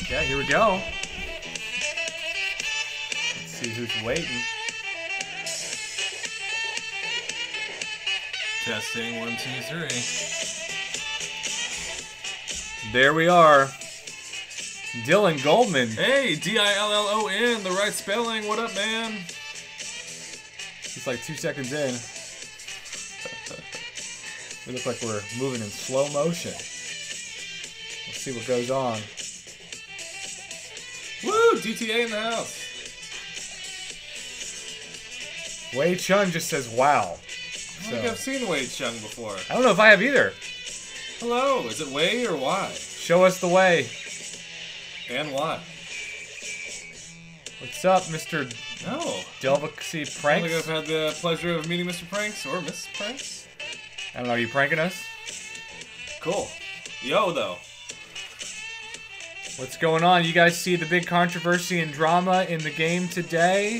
Yeah, here we go. Let's see who's waiting. Testing 1, 2, 3. There we are. Dylan Goldman. Hey, Dillon, the right spelling. What up, man? It's like 2 seconds in. We look like we're moving in slow motion. Let's see what goes on. Woo! DTA in the house. Wei Chun just says, wow. I think I've seen Wei Chung before. I don't know if I have either. Hello, is it Wei or why? Show us the way. And why? What's up, Mr. Oh. Delvacy I don't Pranks? think I've had the pleasure of meeting Mr. Pranks or Miss Pranks. I don't know, are you pranking us? Cool. Yo, though. What's going on? You guys see the big controversy and drama in the game today?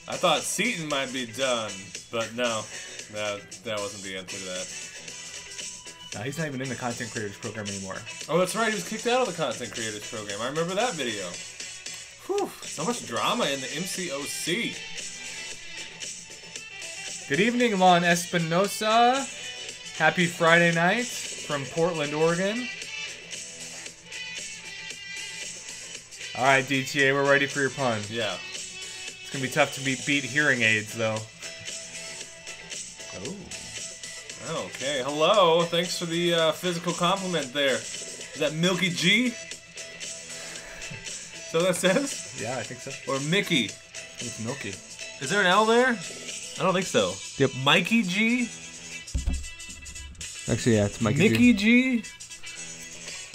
I thought Seaton might be done, but no. That wasn't the answer to that. No, he's not even in the content creators program anymore. Oh, that's right. He was kicked out of the content creators program. I remember that video. Whew. So much drama in the MCOC. Good evening, Lon Espinosa. Happy Friday night from Portland, Oregon. All right, DTA, we're ready for your pun. Yeah. It's going to be tough to beat hearing aids, though. Oh. Okay. Hello. Thanks for the physical compliment there. Is that Milky G? So that says? Yeah, I think so. Or Mickey? It's Milky. Is there an L there? I don't think so. Yep. Mikey G? Actually, yeah, it's Mikey Mickey G?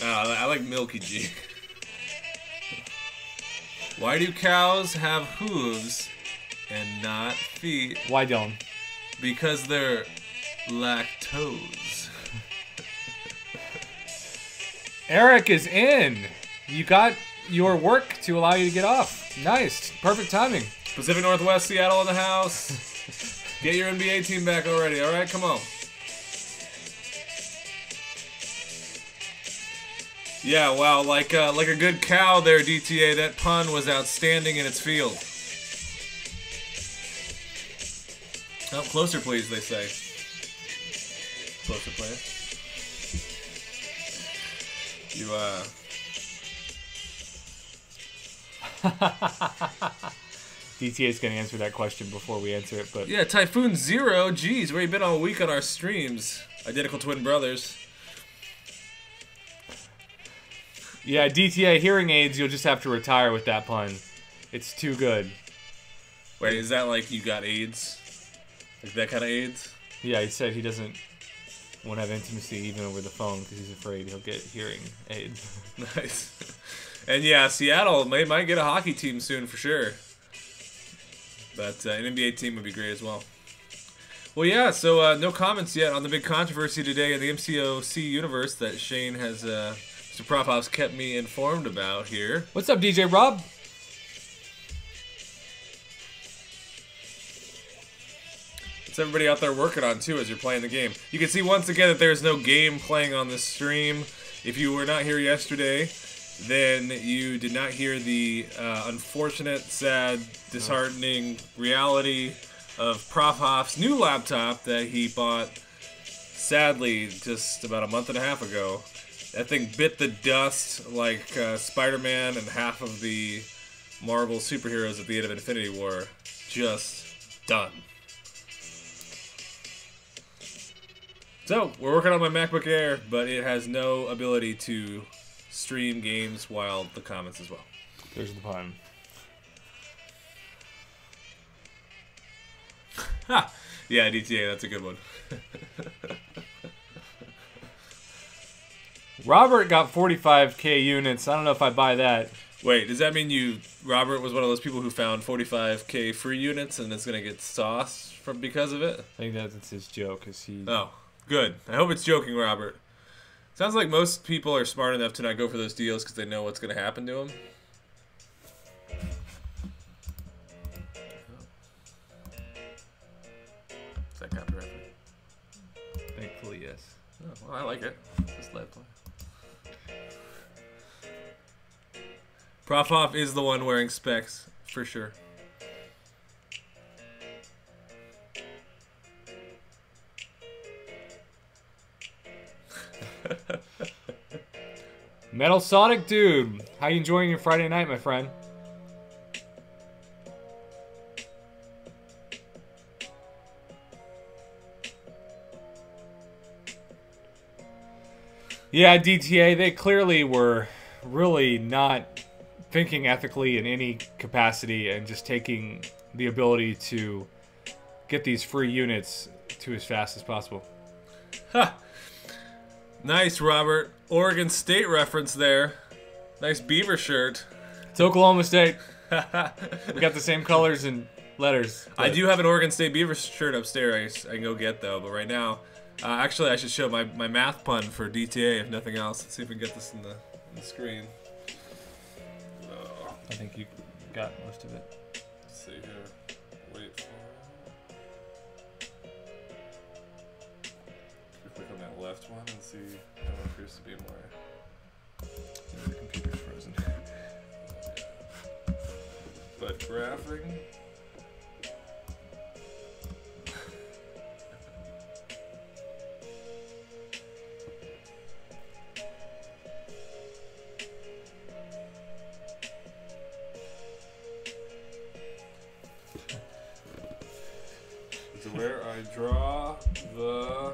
Oh, I like Milky G. Why do cows have hooves and not feet? Why, Dylan? Because they're lactose. Eric is in. You got your work to allow you to get off. Nice. Perfect timing. Pacific Northwest, Seattle in the house. Get your NBA team back already, alright? Come on. Yeah, wow, like a good cow there, DTA. That pun was outstanding in its field. Oh, closer, please, they say. Closer, please. You, DTA is going to answer that question before we answer it, but... Yeah, Typhoon Zero. Geez, where you been all week on our streams? Identical twin brothers. Yeah, DTA hearing aids, you'll just have to retire with that pun. It's too good. Wait, is that like you got AIDS? Like that kind of AIDS? Yeah, he said he doesn't want to have intimacy even over the phone because he's afraid he'll get hearing aids. Nice. And yeah, Seattle might get a hockey team soon for sure. But an NBA team would be great as well. Well, yeah, so no comments yet on the big controversy today in the MCOC universe that Shane has, Mr. Prophoff's kept me informed about here. What's up, DJ Rob? What's everybody out there working on, too, as you're playing the game? You can see once again that there's no game playing on this stream. If you were not here yesterday, then you did not hear the unfortunate, sad, disheartening reality of Prophoff's new laptop that he bought, sadly, just about a month and a half ago. That thing bit the dust like Spider-Man and half of the Marvel superheroes at the end of Infinity War. Just done. So, we're working on my MacBook Air, but it has no ability to stream games while the comments as well. There's the pun. Ha! Yeah, DTA, that's a good one. Robert got 45k units. I don't know if I buy that. Wait, does that mean Robert was one of those people who found 45k free units and is going to get sauce because of it? I think that's his joke. Oh, good. I hope it's joking, Robert. Sounds like most people are smart enough to not go for those deals because they know what's going to happen to them. Is that copyright? Thankfully, yes. Oh, well, I like it. Just let it play. Prof Hoff is the one wearing specs, for sure. Metal Sonic Dude, how you enjoying your Friday night, my friend? Yeah, DTA, they clearly were really not thinking ethically in any capacity and just taking the ability to get these free units to as fast as possible. Ha! Nice, Robert. Oregon State reference there. Nice Beaver shirt. It's Oklahoma State. We got the same colors and letters. I do have an Oregon State Beaver shirt upstairs I can go get, though, but right now... actually, I should show my math pun for DTA, if nothing else. Let's see if we can get this in the screen. I think you got most of it. Let's see here. Wait for it. Click on that left one and see how it appears to be more. The computer's frozen. But graphing. To where I draw the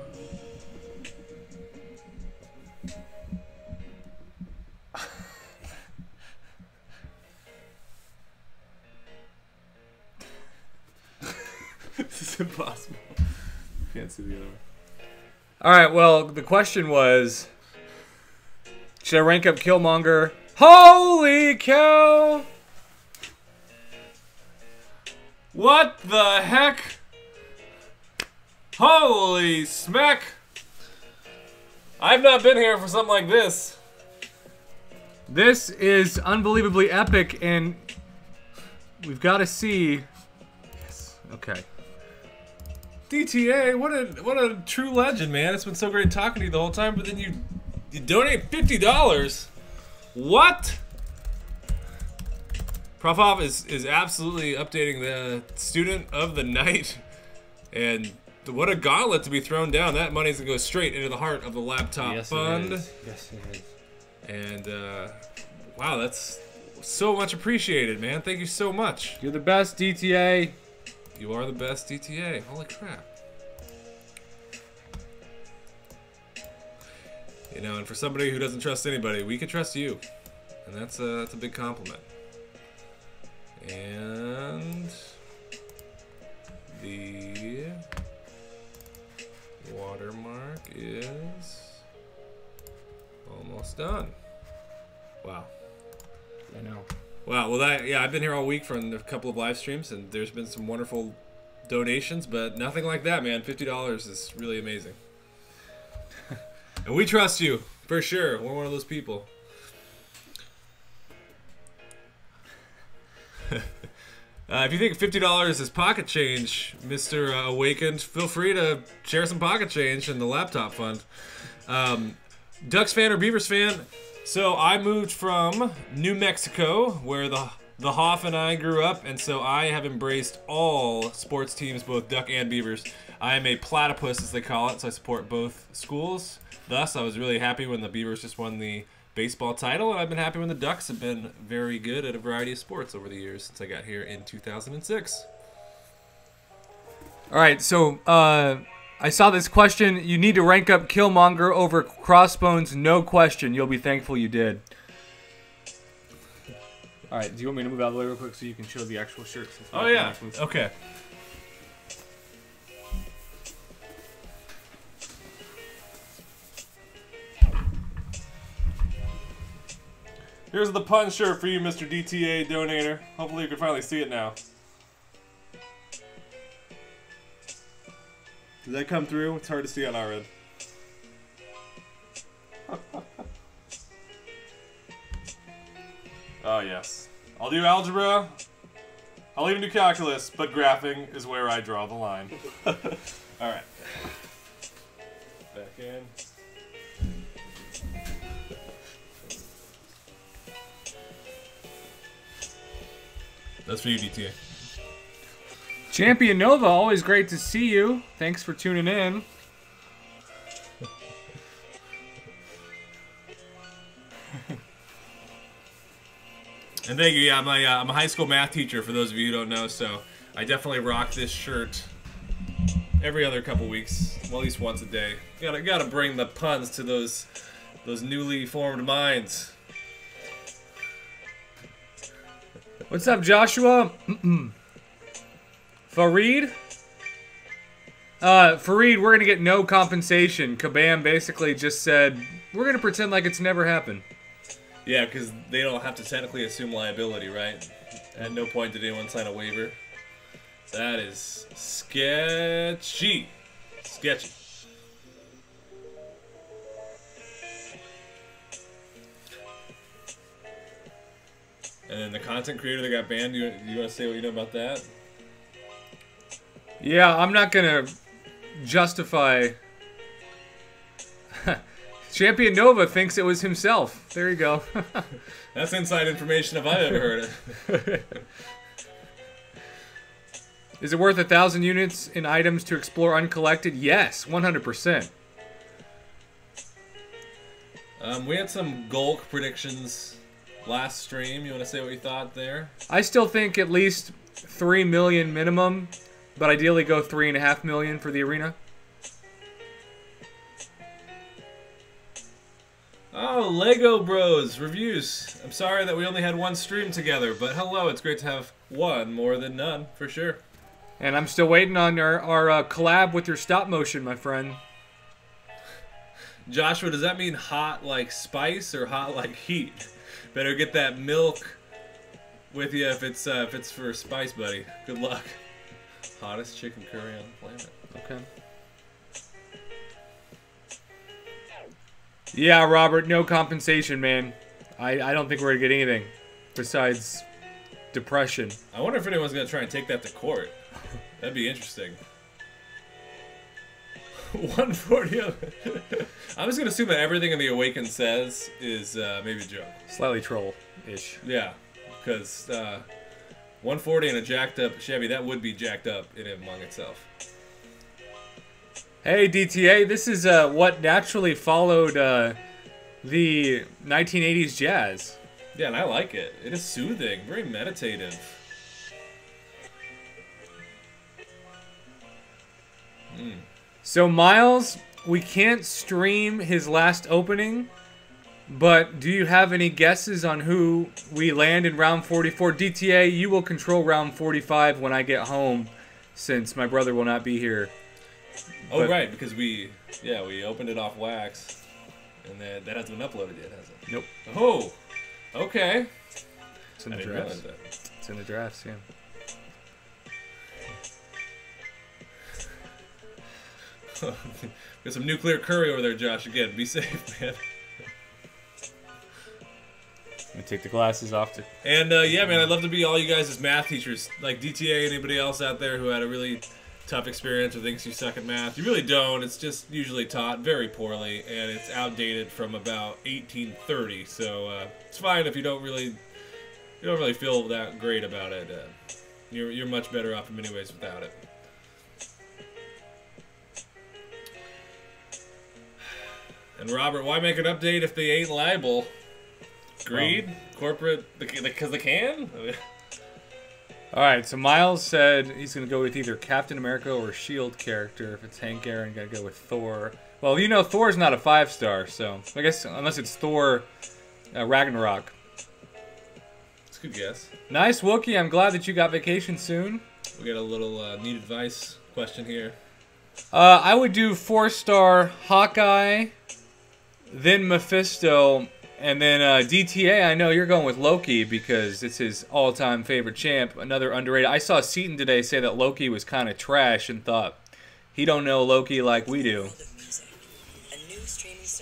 this is impossible. Can't see the other one. Alright, well, the question was, should I rank up Killmonger? Holy cow! What the heck? Holy smack! I've not been here for something like this. This is unbelievably epic, and we've got to see. Yes. Okay. DTA, what a true legend, man! It's been so great talking to you the whole time, but then you donate $50. What? Prof Hoff is absolutely updating the student of the night, and what a gauntlet to be thrown down. That money's gonna go straight into the heart of the laptop fund. Yes, it is. And wow, that's so much appreciated, man. Thank you so much. You're the best, DTA. You are the best, DTA. Holy crap. You know, and for somebody who doesn't trust anybody, we can trust you, and that's a big compliment. And the watermark is almost done. Wow. I know. Wow. Well, I've been here all week from a couple of live streams, and there's been some wonderful donations, but nothing like that, man. $50 is really amazing. And we trust you, for sure. We're one of those people. If you think $50 is pocket change, Mr. Awakened, feel free to share some pocket change in the laptop fund. Ducks fan or Beavers fan? So I moved from New Mexico, where the Hoff and I grew up, and so I have embraced all sports teams, both Duck and Beavers. I am a platypus, as they call it, so I support both schools. Thus, I was really happy when the Beavers just won the baseball title, and I've been happy when the Ducks have been very good at a variety of sports over the years since I got here in 2006. All right, so I saw this question. You need to rank up Killmonger over Crossbones, no question. You'll be thankful you did. All right, do you want me to move out of the way real quick so you can show the actual shirt? Oh, yeah. Okay. Here's the pun shirt for you, Mr. DTA donator. Hopefully you can finally see it now. Did that come through? It's hard to see on our end. Oh, yes. I'll do algebra. I'll even do calculus, but graphing is where I draw the line. Alright. Back in. That's for you, DTA. Champion Nova, always great to see you. Thanks for tuning in. And thank you. Yeah, I'm a high school math teacher, for those of you who don't know, so I definitely rock this shirt every other couple weeks, well, at least once a day. Gotta bring the puns to those newly formed minds. What's up, Joshua? Fareed? Fareed, we're gonna get no compensation. Kabam basically just said, we're gonna pretend like it's never happened. Yeah, because they don't have to technically assume liability, right? At no point did anyone sign a waiver. That is sketchy. Sketchy. And then the content creator that got banned, you want to say what you know about that? Yeah, I'm not gonna justify... Champion Nova thinks it was himself. There you go. That's inside information if I've ever heard it. Is it worth 1,000 units in items to explore uncollected? Yes, 100%. We had some Golk predictions last stream. You want to say what you thought there? I still think at least 3 million minimum, but ideally go 3.5 million for the arena. Oh, Lego Bros reviews. I'm sorry that we only had one stream together, but hello, it's great to have one more than none, for sure. And I'm still waiting on our collab with your stop motion, my friend. Joshua, does that mean hot like spice or hot like heat? Better get that milk with you if it's for spice, buddy. Good luck. Hottest chicken curry on the planet. Okay. Yeah, Robert, no compensation, man. I don't think we're going to get anything besides depression. I wonder if anyone's going to try and take that to court. That'd be interesting. 140. I'm just going to assume that everything in the Awakened says is maybe a joke. Slightly troll-ish. Yeah, because 140 and a jacked up Chevy, that would be jacked up in and among itself. Hey, DTA, this is what naturally followed the 1980s jazz. Yeah, and I like it. It is soothing, very meditative. So, Miles, we can't stream his last opening, but do you have any guesses on who we land in round 44? DTA, you will control round 45 when I get home, since my brother will not be here. Oh, but, right, because we opened it off wax, and that hasn't been uploaded yet, has it? Nope. Oh, okay. It's in the drafts. It's in the drafts, yeah. Got some nuclear curry over there, Josh. Again, be safe, man. Let me take the glasses off. And, yeah, man, I'd love to be all you guys as math teachers. Like DTA, anybody else out there who had a really tough experience or thinks you suck at math. You really don't. It's just usually taught very poorly, and it's outdated from about 1830. So it's fine if you don't really feel that great about it. You're much better off in many ways without it. And Robert, why make an update if they ain't liable? Greed? Corporate? Because they can? Alright, so Miles said he's going to go with either Captain America or S.H.I.E.L.D. character. If it's Hank Aaron, got to go with Thor. Well, you know Thor's not a 5-star, so I guess unless it's Thor Ragnarok. That's a good guess. Nice, Wookie. I'm glad that you got vacation soon. We got a little need advice question here. I would do 4-star Hawkeye, then Mephisto, and then DTA, I know you're going with Loki because it's his all-time favorite champ. Another underrated. I saw Seaton today say that Loki was kind of trash and thought he don't know Loki like we do.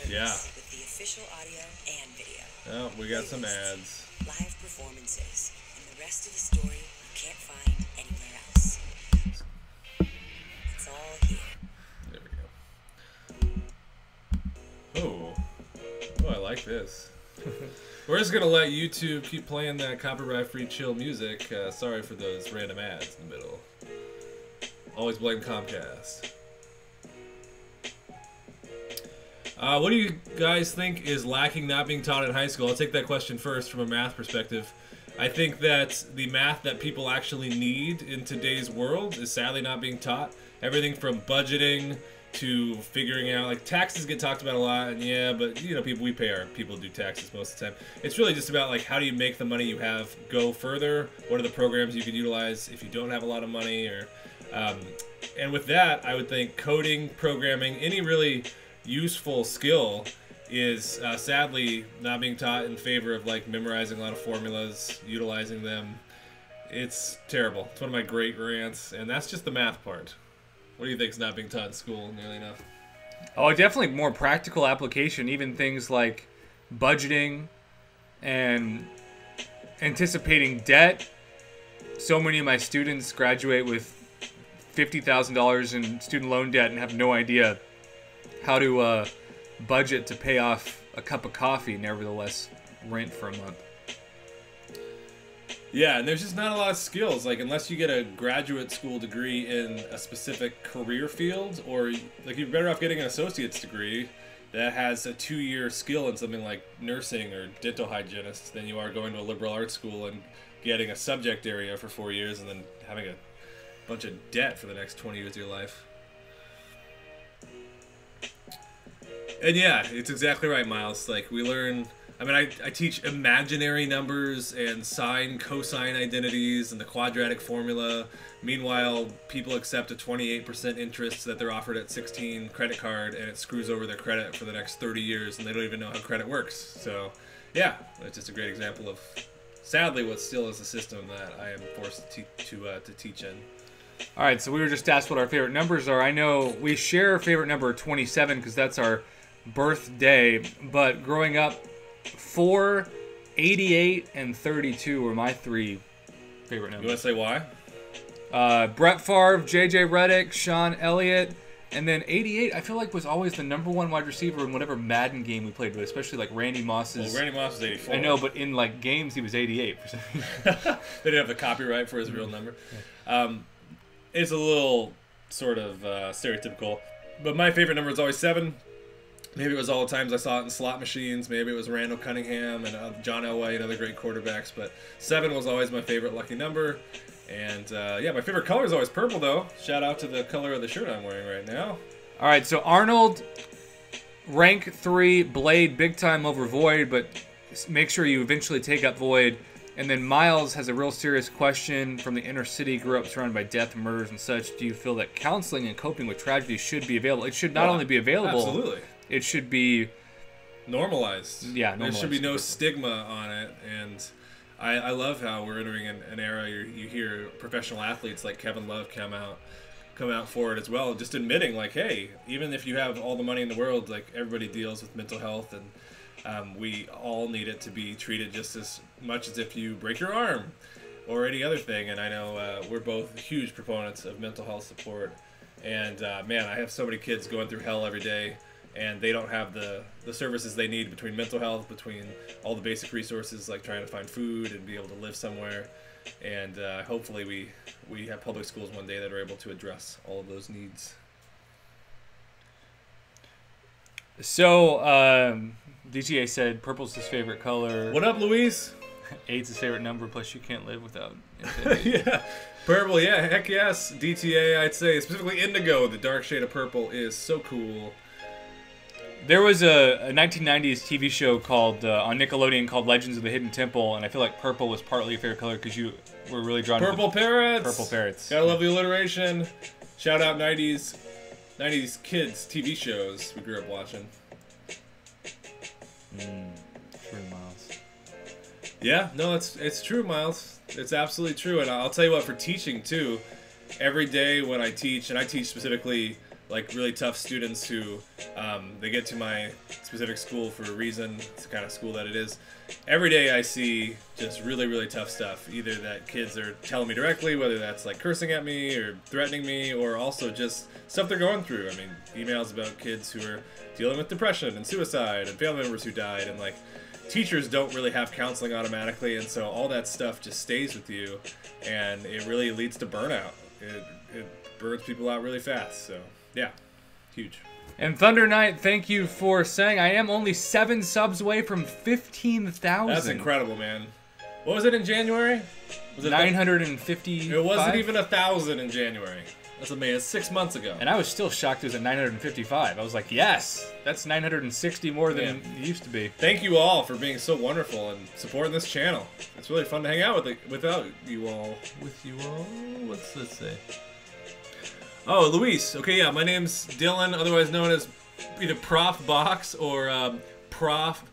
Yeah. With the official audio and video. Oh, we got some ads. Live performances and the rest of the story you can't find anywhere else. It's all here. There we go. Oh, I like this. We're just gonna let YouTube keep playing that copyright-free chill music. Sorry for those random ads in the middle. Always blame Comcast. What do you guys think is lacking not being taught in high school? I'll take that question first from a math perspective. I think that the math that people actually need in today's world is sadly not being taught. Everything from budgeting to figuring out, like, taxes get talked about a lot, and yeah, but you know, we pay our people to do taxes most of the time. It's really just about, like, how do you make the money you have go further? What are the programs you can utilize if you don't have a lot of money? Or and with that, I would think coding, programming, any really useful skill is sadly not being taught in favor of, like, memorizing a lot of formulas, utilizing them. It's terrible. It's one of my great rants, and that's just the math part. What do you think is not being taught in school nearly enough? Oh, definitely more practical application. Even things like budgeting and anticipating debt. So many of my students graduate with $50,000 in student loan debt and have no idea how to budget to pay off a cup of coffee, nevertheless rent for a month. Yeah, and there's just not a lot of skills. Like, unless you get a graduate school degree in a specific career field, or, like, you're better off getting an associate's degree that has a 2-year skill in something like nursing or dental hygienist than you are going to a liberal arts school and getting a subject area for 4 years and then having a bunch of debt for the next 20 years of your life. And yeah, it's exactly right, Miles. Like, we learn... I mean, I teach imaginary numbers and sine, cosine identities and the quadratic formula. Meanwhile, people accept a 28% interest that they're offered at 16 credit card, and it screws over their credit for the next 30 years, and they don't even know how credit works. So, yeah, it's just a great example of, sadly, what still is a system that I am forced to teach in. All right, so we were just asked what our favorite numbers are. I know we share favorite number 27 because that's our birthday, but growing up, 4, 88, and 32 were my 3 favorite numbers. You want to say why? Brett Favre, J.J. Redick, Sean Elliott, and then 88 I feel like was always the #1 wide receiver in whatever Madden game we played with, especially like Randy Moss's. Well, Randy Moss was 84. I know, but in like games he was 88. They didn't have the copyright for his real number. It's a little sort of stereotypical, but my favorite number is always 7. Maybe it was all the times I saw it in slot machines. Maybe it was Randall Cunningham and John Elway and other great quarterbacks. But 7 was always my favorite lucky number. And, yeah, my favorite color is always purple, though. Shout out to the color of the shirt I'm wearing right now. All right, so Arnold, rank 3, Blade, big time over Void, but make sure you eventually take up Void. And then Miles has a real serious question from the inner city, grew up surrounded by death, murders, and such. Do you feel that counseling and coping with tragedy should be available? It should not only be available. Absolutely. It should be normalized. Yeah, normalized. There should be no stigma on it, and I love how we're entering an era. You hear professional athletes like Kevin Love come out for it as well, just admitting, like, hey, even if you have all the money in the world, like, everybody deals with mental health, and we all need it to be treated just as much as if you break your arm or any other thing. And I know we're both huge proponents of mental health support, and man, I have so many kids going through hell every day, and they don't have the services they need between mental health, between all the basic resources like trying to find food and be able to live somewhere. And hopefully we have public schools one day that are able to address all of those needs. So, DGA said purple's his favorite color. What up, Louise? 8's his favorite number, plus you can't live without yeah. Purple, yeah, heck yes. DTA, I'd say. Specifically indigo, the dark shade of purple, is so cool. There was a 1990s TV show called on Nickelodeon called Legends of the Hidden Temple, and I feel like purple was partly your favorite color because you were really drawn Purple to Parrots. Purple Parrots. Gotta love the alliteration. Shout out 90s kids TV shows we grew up watching. True, Miles. Yeah, no, it's true, Miles. It's absolutely true, and I'll tell you what, for teaching too, every day when I teach, and I teach specifically like really tough students who they get to my specific school for a reason. It's the kind of school that it is. Every day I see just really, really tough stuff. Either that kids are telling me directly, whether that's like cursing at me or threatening me, or also just stuff they're going through. I mean, emails about kids who are dealing with depression and suicide and family members who died, and like teachers don't really have counseling automatically, and so all that stuff just stays with you, and it really leads to burnout. It burns people out really fast. So yeah, huge. And Thunder Knight, thank you for saying I am only 7 subs away from 15,000. That's incredible, man. What was it in January? Was it 950? It wasn't even 1,000 in January. That's amazing. It's 6 months ago. And I was still shocked it was at 955. I was like, yes, that's 960 more than it used to be. Thank you all for being so wonderful and supporting this channel. It's really fun to hang out without you all. With you all? What's this say? Oh, Luis. Okay, yeah, my name's Dylan, otherwise known as either Prof Box or Prof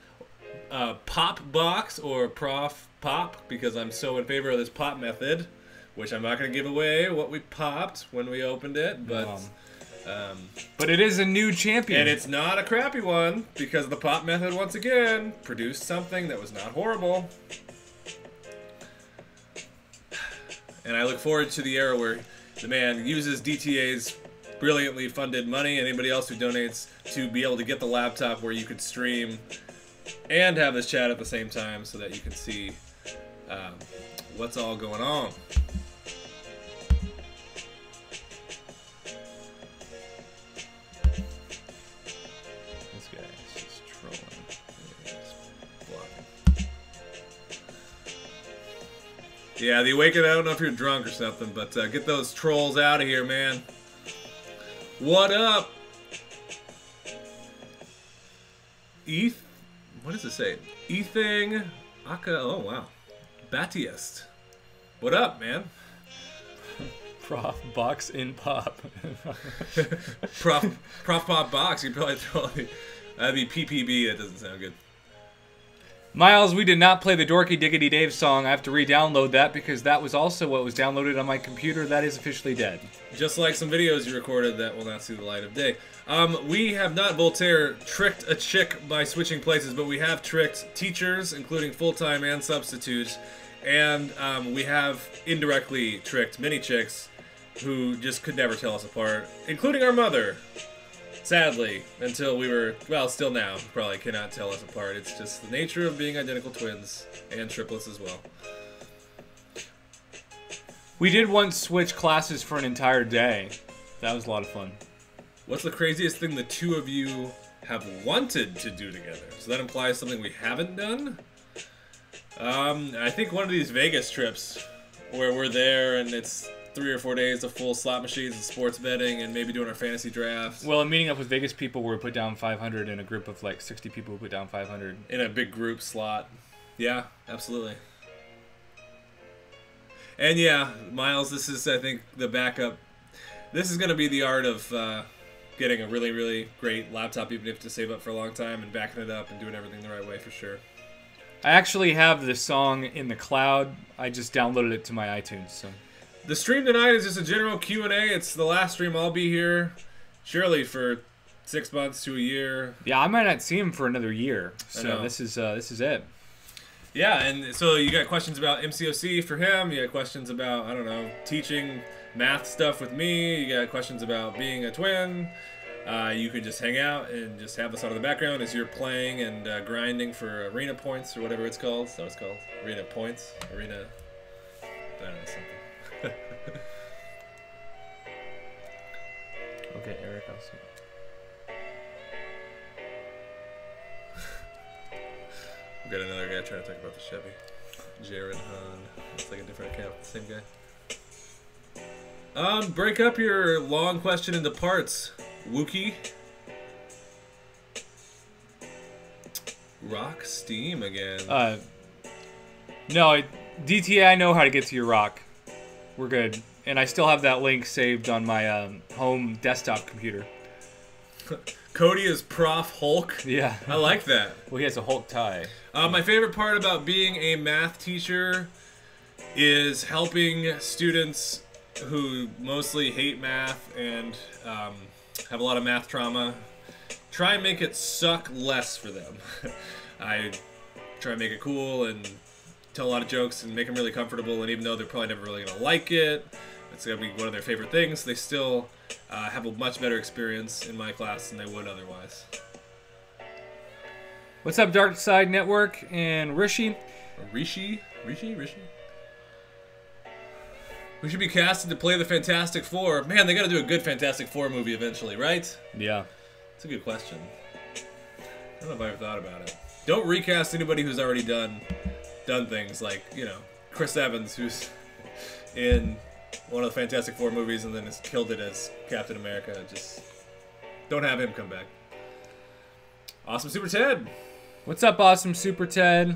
Pop Box or Prof Pop, because I'm so in favor of this pop method, which I'm not going to give away what we popped when we opened it, but it is a new champion. And it's not a crappy one, because the pop method, once again, produced something that was not horrible. And I look forward to the era where the man uses DTA's brilliantly funded money and anybody else who donates to be able to get the laptop where you could stream and have this chat at the same time so that you can see what's all going on. This guy is just trolling. He's blocking. Yeah, the Awakened, I don't know if you're drunk or something, but get those trolls out of here, man. What up? What does it say? Ething Aka, oh wow. Batiest. What up, man? Prof Box in Pop. Prof Pop Box, you probably throw that'd be PPB, that doesn't sound good. Miles, we did not play the Dorky Diggity Dave song. I have to re-download that because that was also what was downloaded on my computer. That is officially dead. Just like some videos you recorded that will not see the light of day. We have not, Voltaire, tricked a chick by switching places, but we have tricked teachers, including full-time and substitutes, and we have indirectly tricked many chicks who just could never tell us apart, including our mother. Sadly, until we were, well, still now, probably cannot tell us apart. It's just the nature of being identical twins, and triplets as well. We did once switch classes for an entire day. That was a lot of fun. What's the craziest thing the two of you have wanted to do together? So that implies something we haven't done? I think one of these Vegas trips where we're there and it's 3 or 4 days of full slot machines and sports betting and maybe doing our fantasy drafts. Well, I'm meeting up with Vegas people where we put down 500 in a group of like 60 people who put down 500. In a big group slot. Yeah, absolutely. And yeah, Miles, this is, I think, the backup. This is going to be the art of getting a really, really great laptop, even if you have to save up for a long time, and backing it up and doing everything the right way for sure. I actually have the song in the cloud. I just downloaded it to my iTunes. So. The stream tonight is just a general Q&A. It's the last stream I'll be here, surely for 6 months to a year. Yeah, I might not see him for another year. So this is it. Yeah, and so you got questions about MCOC for him. You got questions about, I don't know, teaching math stuff with me. You got questions about being a twin. You could just hang out and just have us on in the background as you're playing and grinding for arena points or whatever it's called. That's what it's called. Arena points. Arena, I don't know, something. Okay, Eric, I'll see. We've got another guy trying to talk about the Chevy. Jared Hahn. It's like a different account. Same guy. Break up your long question into parts, Wookie. Rock Steam again. No, DTA, I know how to get to your rock. We're good. And I still have that link saved on my home desktop computer. Cody is Prof Hulk. Yeah. I like that. Well, he has a Hulk tie. My favorite part about being a math teacher is helping students who mostly hate math and have a lot of math trauma try and make it suck less for them. I try and make it cool and tell a lot of jokes and make them really comfortable, and even though they're probably never really going to like it, it's going to be one of their favorite things, they still have a much better experience in my class than they would otherwise. What's up, Dark Side Network and Rishi? Rishi? We should be casted to play the Fantastic Four. Man, they got to do a good Fantastic Four movie eventually, right? Yeah. That's a good question. I don't know if I ever thought about it. Don't recast anybody who's already done things like, you know, Chris Evans, who's in one of the Fantastic Four movies and then has killed it as Captain America. Just don't have him come back. Awesome Super Ted. What's up, Awesome Super Ted?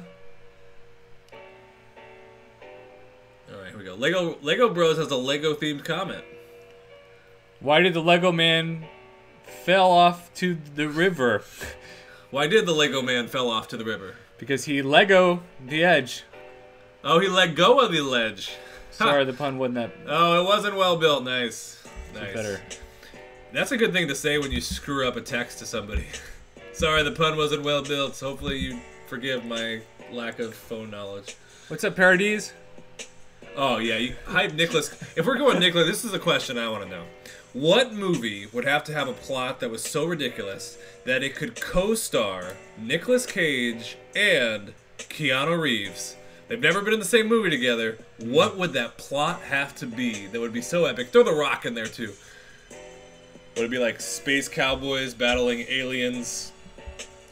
All right, here we go. Lego Bros has a Lego themed comment. Why did the Lego Man fell off to the river? Why did the Lego Man fell off to the river? Because he Lego the edge. Oh, he let go of the ledge. Sorry, the pun wasn't that. Oh, it wasn't well built. Nice. Better. That's a good thing to say when you screw up a text to somebody. Sorry, the pun wasn't well built. Hopefully you forgive my lack of phone knowledge. What's up, Paradise? Oh, yeah. You hype Nicholas. If we're going Nicholas, this is a question I want to know. What movie would have to have a plot that was so ridiculous that it could co-star Nicolas Cage and Keanu Reeves? They've never been in the same movie together. What would that plot have to be that would be so epic? Throw The Rock in there, too. Would it be like space cowboys battling aliens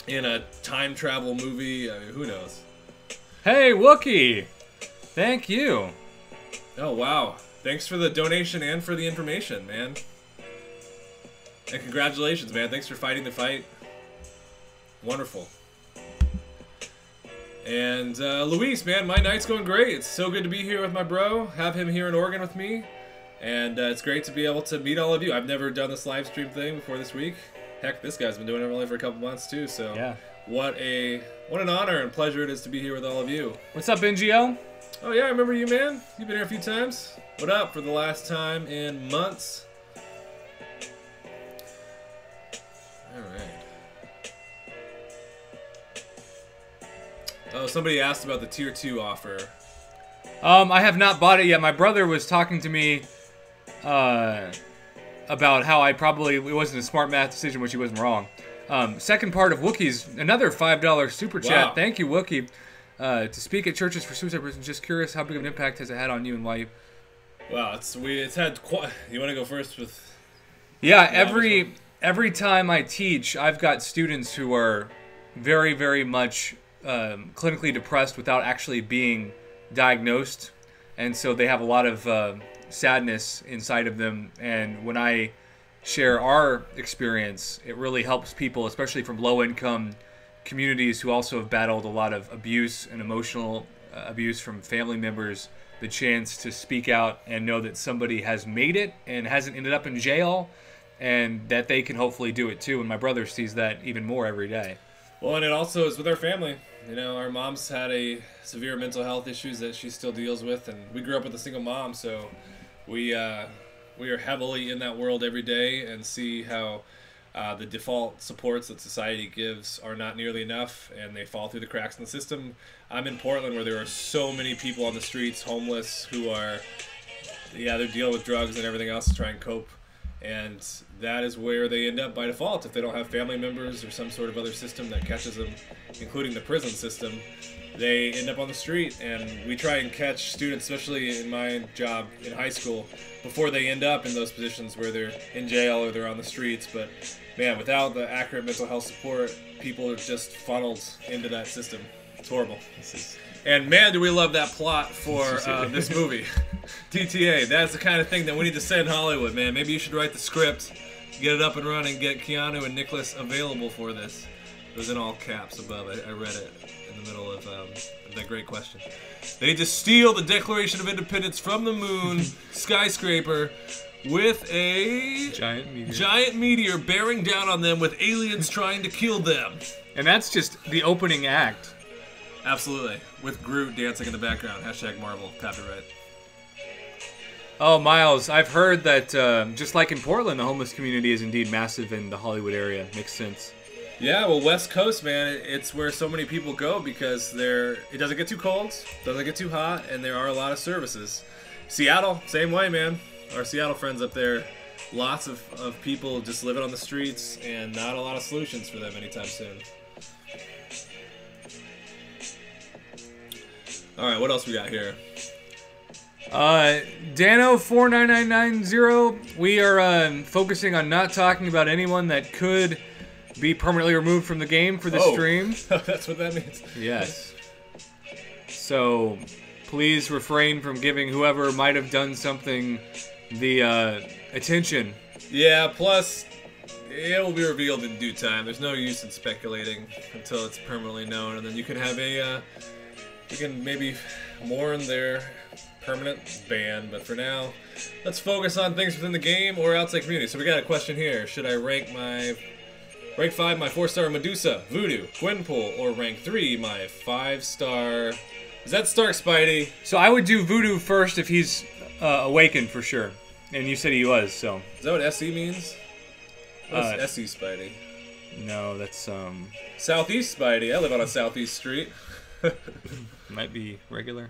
in a time travel movie? I mean, who knows? Hey, Wookie! Thank you. Oh, wow. Thanks for the donation and for the information, man. And congratulations, man. Thanks for fighting the fight. Wonderful. And Luis, man, my night's going great. It's so good to be here with my bro. Have him here in Oregon with me. And it's great to be able to meet all of you. I've never done this live stream thing before this week. Heck, this guy's been doing it only for a couple months too. So yeah. What an honor and pleasure it is to be here with all of you. What's up, NGO? Oh yeah, I remember you, man. You've been here a few times. What up for the last time in months? All right. Oh, somebody asked about the Tier 2 offer. I have not bought it yet. My brother was talking to me about how it wasn't a smart math decision, which he wasn't wrong. Second part of Wookie's, another $5 super chat. Wow. Thank you, Wookie. To speak at churches for suicide persons. Just curious, how big of an impact has it had on you and why you... Wow, it's had quite... You want to go first with... Yeah, every time I teach, I've got students who are very, very much clinically depressed without actually being diagnosed, and so they have a lot of sadness inside of them. And when I share our experience, it really helps people, especially from low-income communities who also have battled a lot of abuse and emotional abuse from family members, the chance to speak out and know that somebody has made it and hasn't ended up in jail, and that they can hopefully do it too. And my brother sees that even more every day. Well, and it also is with our family. You know, our mom's had a severe mental health issues that she still deals with, and we grew up with a single mom, so we are heavily in that world every day and see how the default supports that society gives are not nearly enough, and they fall through the cracks in the system. I'm in Portland, where there are so many people on the streets, homeless, who are, they're dealing with drugs and everything else to try and cope. And that is where they end up by default if they don't have family members or some sort of other system that catches them, including the prison system. They end up on the street, and we try and catch students, especially in my job in high school, before they end up in those positions where they're in jail or they're on the streets. But man, without the accurate mental health support, people are just funneled into that system. It's horrible. And man, do we love that plot for this movie. DTA, that's the kind of thing that we need to send Hollywood, man. Maybe you should write the script, get it up and running, get Keanu and Nicholas available for this. It was in all caps above. I read it in the middle of that great question. They need to steal the Declaration of Independence from the moon skyscraper with a giant meteor bearing down on them with aliens trying to kill them. And that's just the opening act. Absolutely. With Groot dancing in the background. Hashtag Marvel. Copyright. Oh, Miles, I've heard that just like in Portland, the homeless community is indeed massive in the Hollywood area. Makes sense. Yeah, well, West Coast, man, it's where so many people go because it doesn't get too cold, doesn't get too hot, and there are a lot of services. Seattle, same way, man. Our Seattle friends up there, lots of people just living on the streets and not a lot of solutions for them anytime soon. All right, what else we got here? Dano49990, we are focusing on not talking about anyone that could be permanently removed from the game for this stream. That's what that means. Yes. So, please refrain from giving whoever might have done something the attention. Yeah, plus, it will be revealed in due time. There's no use in speculating until it's permanently known, and then you can have a, you can maybe mourn their permanent ban, but for now, let's focus on things within the game or outside community. So we got a question here. Should I rank 5 my 4-star Medusa, Voodoo, Gwenpool, or rank 3 my 5-star... Is that Stark Spidey? So I would do Voodoo first if he's awakened for sure. And you said he was, so... Is that what SE means? What's SE Spidey? No, that's, Southeast Spidey. I live on a Southeast street. might be regular.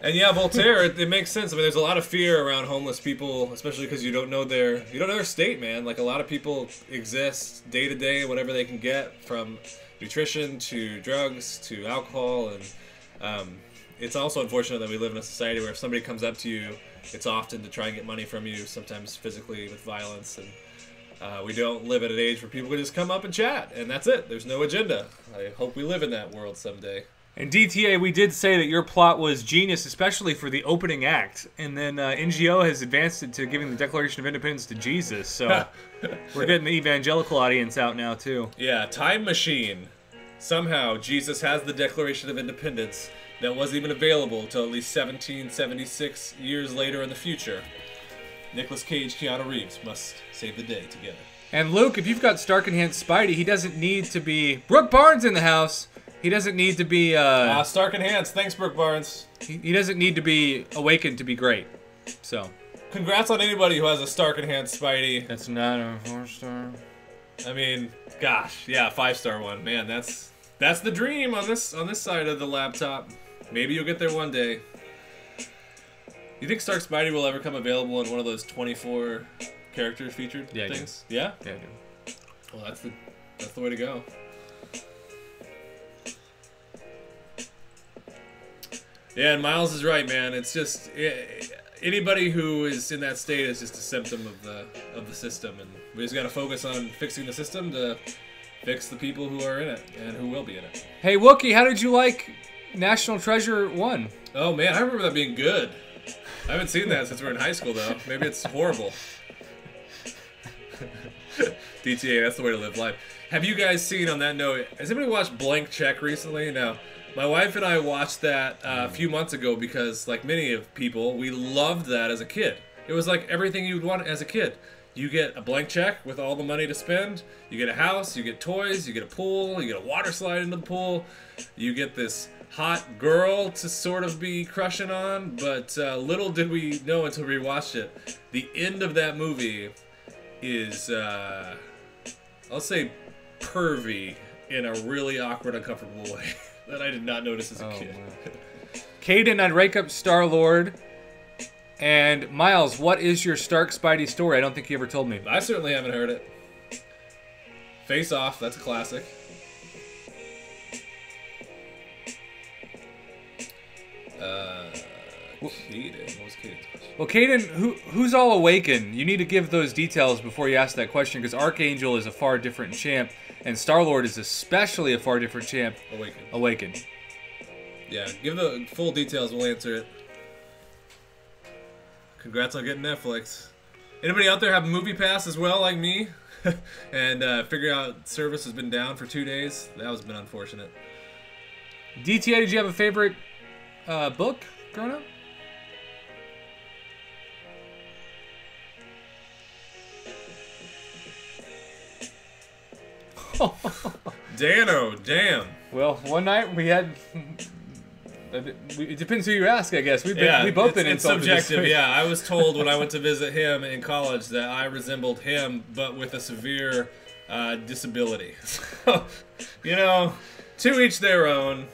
And yeah, Voltaire, it makes sense. I mean, there's a lot of fear around homeless people, especially because you don't know their state, man. Like, a lot of people exist day to day, whatever they can get, from nutrition to drugs to alcohol, and it's also unfortunate that we live in a society where if somebody comes up to you, it's often to try and get money from you, sometimes physically with violence, and we don't live at an age where people can just come up and chat, and that's it. There's no agenda. I hope we live in that world someday. And DTA, we did say that your plot was genius, especially for the opening act. And then NGO has advanced it to giving the Declaration of Independence to Jesus. So we're getting the evangelical audience out now, too. Yeah, time machine. Somehow, Jesus has the Declaration of Independence that wasn't even available until at least 1776 years later in the future. Nicolas Cage, Keanu Reeves must save the day together. And Luke, if you've got Stark Enhanced Spidey, he doesn't need to be... Brooke Barnes in the house! He doesn't need to be, Stark Enhanced. Thanks, Brooke Barnes. He doesn't need to be awakened to be great. So. Congrats on anybody who has a Stark Enhanced Spidey. That's not a 4-star. I mean, gosh, yeah, 5-star one. Man, that's the dream on this side of the laptop. Maybe you'll get there one day. You think Stark Spidey will ever come available in one of those 24 characters featured things? Yeah? Yeah, I do. Well, that's the way to go. Yeah, and Miles is right, man. It's just anybody who is in that state is just a symptom of the system, and we just got to focus on fixing the system to fix the people who are in it and who will be in it. Hey, Wookie, how did you like National Treasure 1? Oh man, I remember that being good. I haven't seen that since we were in high school, though. Maybe it's horrible. DTA, that's the way to live life. Have you guys seen, on that note, has anybody watched Blank Check recently? No. My wife and I watched that a few months ago because, like many of people, we loved that as a kid. It was like everything you'd want as a kid. You get a blank check with all the money to spend. You get a house, you get toys, you get a pool, you get a water slide into the pool. You get this hot girl to sort of be crushing on. But little did we know until we watched it. The end of that movie is, I'll say, pervy in a really awkward, uncomfortable way. That I did not notice as a kid. Caden, I'd rank up Star-Lord. And Miles, what is your Stark Spidey story? I don't think you ever told me. I certainly haven't heard it. Face Off, that's a classic. Caden, what was Caden's question? Well, Caden, who's all awakened? You need to give those details before you ask that question, because Archangel is a far different champ, and Star-Lord is especially a far different champ. Awakened. Yeah, give the full details, we'll answer it. Congrats on getting Netflix. Anybody out there have a movie pass as well, like me? And figure out service has been down for 2 days? That has been unfortunate. DTA, did you have a favorite book growing up? Dano, damn. Well, one night we had... It depends who you ask, I guess. We've both been insulted. It's subjective, yeah. I was told when I went to visit him in college that I resembled him, but with a severe disability. So, you know, to each their own.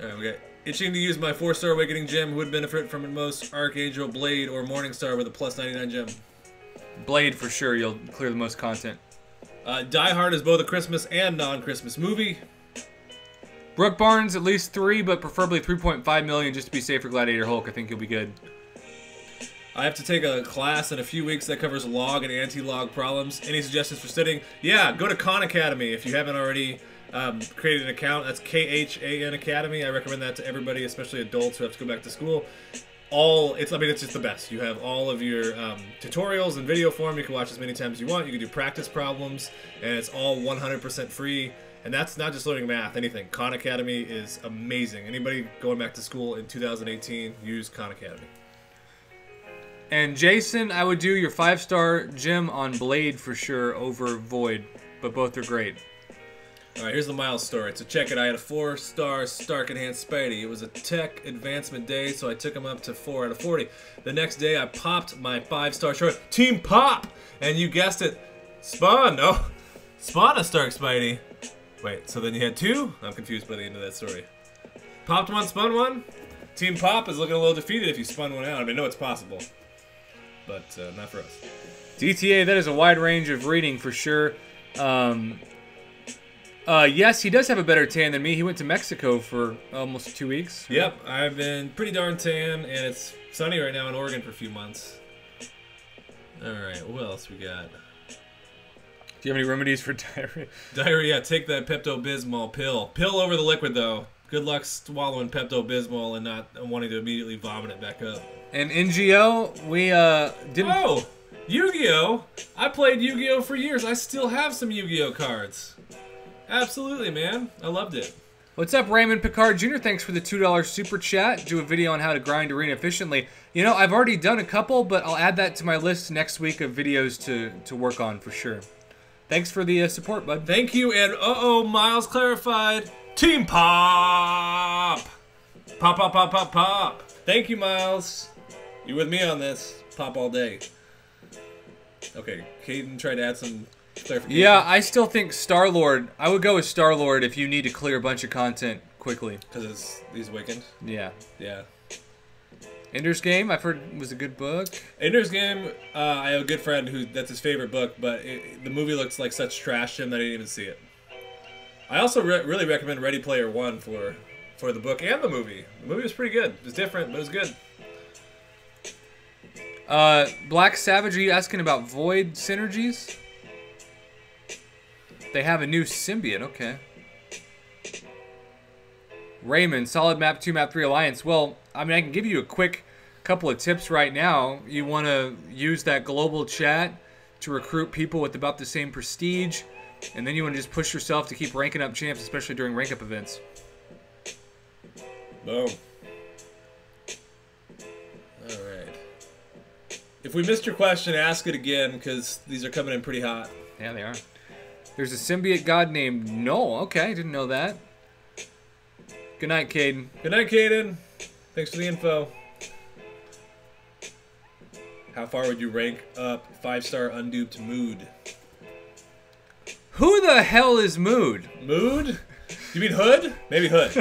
Alright, we got itching to use my 4-star awakening gem. Who would benefit from it most? Archangel, Blade, or Morningstar with a plus 99 gem? Blade for sure. You'll clear the most content. Die Hard is both a Christmas and non-Christmas movie. Brooke Barnes, at least 3, but preferably 3.5 million just to be safe for Gladiator Hulk. I think you'll be good. I have to take a class in a few weeks that covers log and anti-log problems. Any suggestions for studying? Yeah, go to Khan Academy if you haven't already created an account. That's KHAN Academy. I recommend that to everybody, especially adults who have to go back to school. It's just the best. You have all of your tutorials in video form. You can watch as many times as you want. You can do practice problems, and it's all 100% free. And that's not just learning math, anything. Khan Academy is amazing. Anybody going back to school in 2018, use Khan Academy. And Jason, I would do your 5-star gym on Blade for sure over Void, but both are great. All right, here's the Miles story. So check it. I had a 4-star Stark Enhanced Spidey. It was a tech advancement day, so I took him up to 4 out of 40. The next day, I popped my 5-star short. Team Pop! And you guessed it, Spawn. No, Spawn a Stark Spidey. Wait, so then you had 2? I'm confused by the end of that story. Popped 1, spun 1? Team Pop is looking a little defeated if you spun 1 out. I mean, I know it's possible, but not for us. DTA, that is a wide range of reading for sure. Yes, he does have a better tan than me. He went to Mexico for almost 2 weeks. Right? Yep, I've been pretty darn tan, and it's sunny right now in Oregon for a few months. All right, what else we got? Do you have any remedies for diarrhea? Diarrhea, take that Pepto-Bismol pill. Pill over the liquid, though. Good luck swallowing Pepto-Bismol and not wanting to immediately vomit it back up. And NGO, we didn't... Oh! Yu-Gi-Oh! I played Yu-Gi-Oh! For years. I still have some Yu-Gi-Oh! Cards. Absolutely, man. I loved it. What's up, Raymond Picard Jr.? Thanks for the $2 super chat. Do a video on how to grind arena efficiently. You know, I've already done a couple, but I'll add that to my list next week of videos to work on for sure. Thanks for the support, bud. Thank you, and uh-oh, Miles clarified. Team Pop! Pop, pop, pop, pop, pop. Thank you, Miles. You with me on this. Pop all day. Okay, Caden tried to add some clarification. Yeah, I still think Star-Lord. I would go with Star-Lord if you need to clear a bunch of content quickly. Because he's Awakened? Yeah. Yeah. Ender's Game, I've heard was a good book. Ender's Game, I have a good friend who that's his favorite book, but the movie looks like such trash to him that I didn't even see it. I also really recommend Ready Player One for the book and the movie. The movie was pretty good. It was different, but it was good. Black Savage, are you asking about Void synergies? They have a new symbiote, okay. Raymond, solid map 2, map 3 alliance. Well, I mean, I can give you a quick couple of tips right now. You want to use that global chat to recruit people with about the same prestige, and then you want to just push yourself to keep ranking up champs, especially during rank up events. Boom. Alright. If we missed your question, ask it again, because these are coming in pretty hot. Yeah, they are. There's a symbiote god named Null. Okay, didn't know that. Good night, Caden. Good night, Caden. Thanks for the info. How far would you rank up 5-star unduped Mood? Who the hell is Mood? Mood? You mean Hood? Maybe Hood.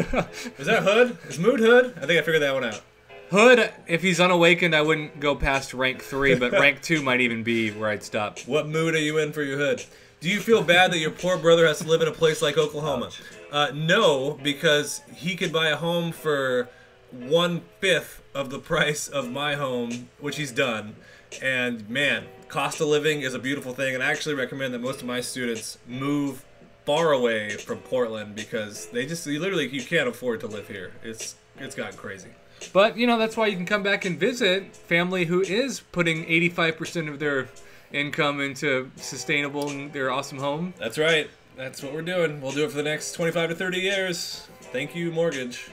Is that Hood? Is Mood Hood? I think I figured that one out. Hood, if he's unawakened, I wouldn't go past rank 3, but rank 2 might even be where I'd stop. What mood are you in for your Hood? Do you feel bad that your poor brother has to live in a place like Oklahoma? No, because he could buy a home for 1/5 of the price of my home, which he's done. And man, cost of living is a beautiful thing, and I actually recommend that most of my students move far away from Portland because they just you can't afford to live here. It's gotten crazy. But you know, that's why you can come back and visit family who is putting 85% of their income into sustainable and their awesome home. That's right. That's what we're doing. We'll do it for the next 25 to 30 years. Thank you, mortgage.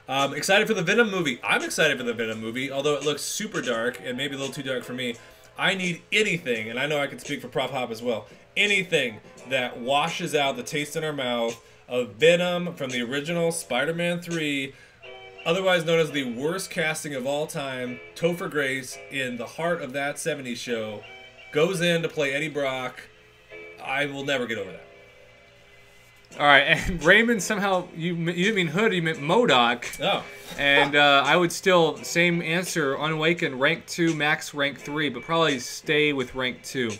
Excited for the Venom movie. I'm excited for the Venom movie, although it looks super dark and maybe a little too dark for me. I need anything, and I know I can speak for Prop Hop as well, anything that washes out the taste in our mouth of Venom from the original Spider-Man 3, otherwise known as the worst casting of all time. Topher Grace, in the heart of that 70s show, goes in to play Eddie Brock. I will never get over that. All right, and Raymond, somehow, you didn't mean Hood, you meant MODOK. Oh. And I would still, same answer, Unawakened, rank 2, max rank 3, but probably stay with rank 2.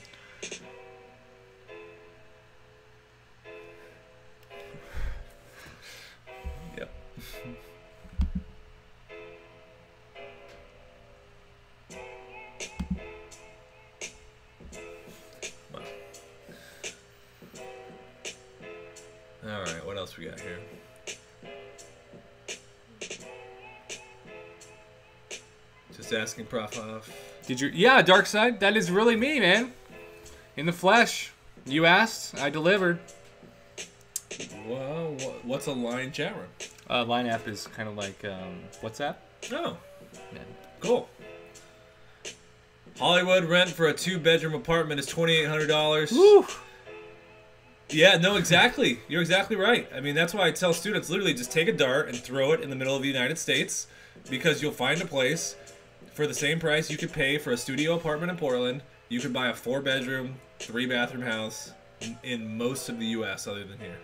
else we got here? Just asking Prof Hoff. Did you? Yeah, Dark Side. That is really me, man. In the flesh. You asked, I delivered. Well, what's a line chat room? Line app is kind of like WhatsApp. Oh, Yeah. cool. Hollywood rent for a 2-bedroom apartment is $2,800. Woo! Yeah, no, exactly. You're exactly right. I mean, that's why I tell students literally just take a dart and throw it in the middle of the United States, because you'll find a place for the same price you could pay for a studio apartment in Portland. You could buy a 4-bedroom, 3-bathroom house in most of the U.S. other than here.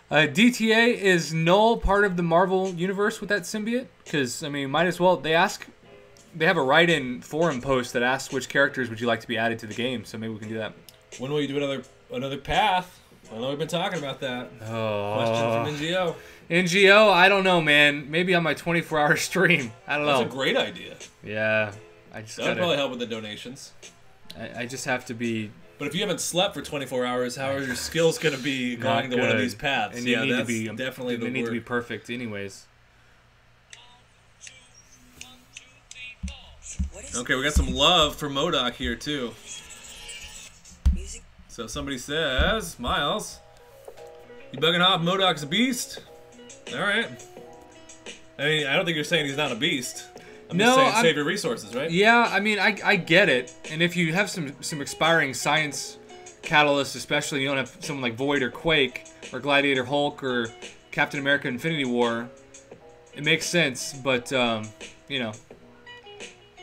DTA is null part of the Marvel universe with that symbiote? Because, I mean, might as well. They have a write-in forum post that asks which characters would you like to be added to the game, so maybe we can do that. When will you do another path? I know we've been talking about that. Oh. Question from NGO. NGO, I don't know, man. Maybe on my 24-hour stream. I don't know. That's a great idea. Yeah. I just That would probably help with the donations. I just have to be... But if you haven't slept for 24 hours, how are your skills going to be going to one of these paths? And yeah, you need that's to be, definitely the they need to word. be perfect anyways. What is Okay, we got some love for MODOK here, too. music? So somebody says, Miles, you bugging off? MODOK's a beast? All right. I mean, I don't think you're saying he's not a beast. I'm just saying save your resources, right? Yeah, I mean, I get it. And if you have some expiring science catalysts, especially you don't have someone like Void or Quake or Gladiator Hulk or Captain America Infinity War, it makes sense. But, you know,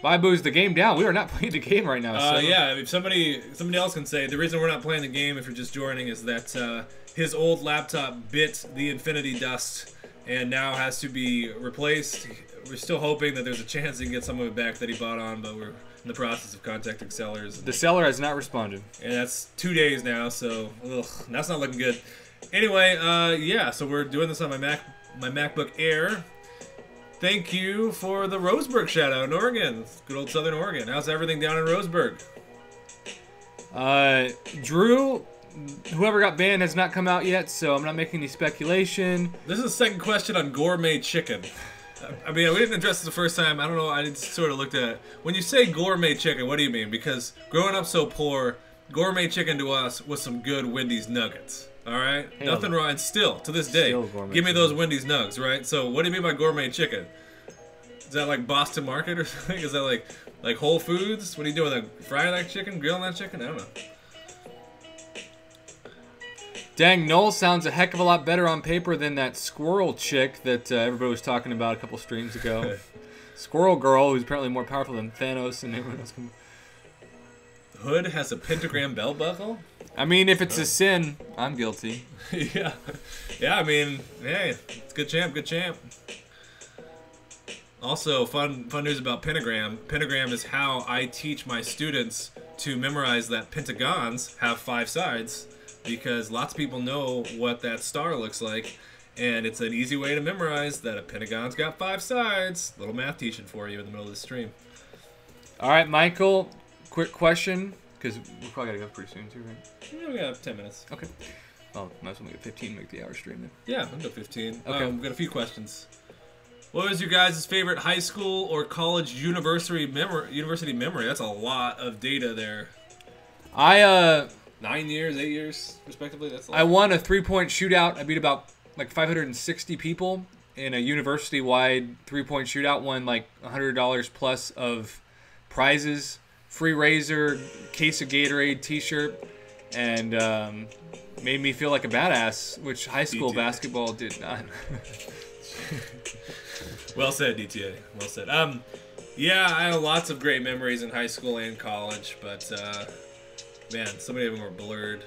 Baibu's the game down. We are not playing the game right now. So. Yeah, if somebody else can say, the reason we're not playing the game if you're just joining is that his old laptop bit the infinity dust and now has to be replaced. We're still hoping that there's a chance he can get some of it back that he bought on, but we're in the process of contacting sellers. The seller has not responded. And that's 2 days now, so that's not looking good. Anyway, yeah, so we're doing this on my MacBook Air. Thank you for the Roseburg shout out in Oregon. Good old Southern Oregon. How's everything down in Roseburg? Drew, whoever got banned has not come out yet, so I'm not making any speculation. This is the second question on gourmet chicken. I mean, we didn't address this the first time. I don't know. I just sort of looked at it. When you say gourmet chicken, what do you mean? Because growing up so poor, gourmet chicken to us was some good Wendy's nuggets. All right? Hell. Nothing wrong. And still, to this day, give me those Wendy's nugs, right? So what do you mean by gourmet chicken? Is that like Boston Market or something? Is that like Whole Foods? What are you doing? Like frying that chicken? Grilling that chicken? I don't know. Dang, Noel sounds a heck of a lot better on paper than that squirrel chick that everybody was talking about a couple streams ago. Squirrel Girl, who's apparently more powerful than Thanos and everyone else. Hood has a pentagram belt buckle? I mean, if it's a sin, I'm guilty. Yeah. Yeah, I mean, hey, it's good champ, good champ. Also, fun news about pentagram. Pentagram is how I teach my students to memorize that pentagons have 5 sides, because lots of people know what that star looks like, and it's an easy way to memorize that a pentagon's got 5 sides. Little math teaching for you in the middle of the stream. All right, Michael, quick question, because we probably got to go pretty soon too, right? Yeah, we got 10 minutes. Okay. Well, might as well make it 15, make the hour stream then. Yeah, I'll go 15. Okay. We've got a few questions. What was your guys' favorite high school or college university memory? That's a lot of data there. 9 years, 8 years, respectively. That's a lot. I won a 3-point shootout. I beat about like 560 people in a university-wide 3-point shootout. Won like $100 plus of prizes, free razor, case of Gatorade, T-shirt, and made me feel like a badass, which high school DTA. basketball did not. Well said, DTA. Well said. Yeah, I have lots of great memories in high school and college, but man, so many of them were blurred.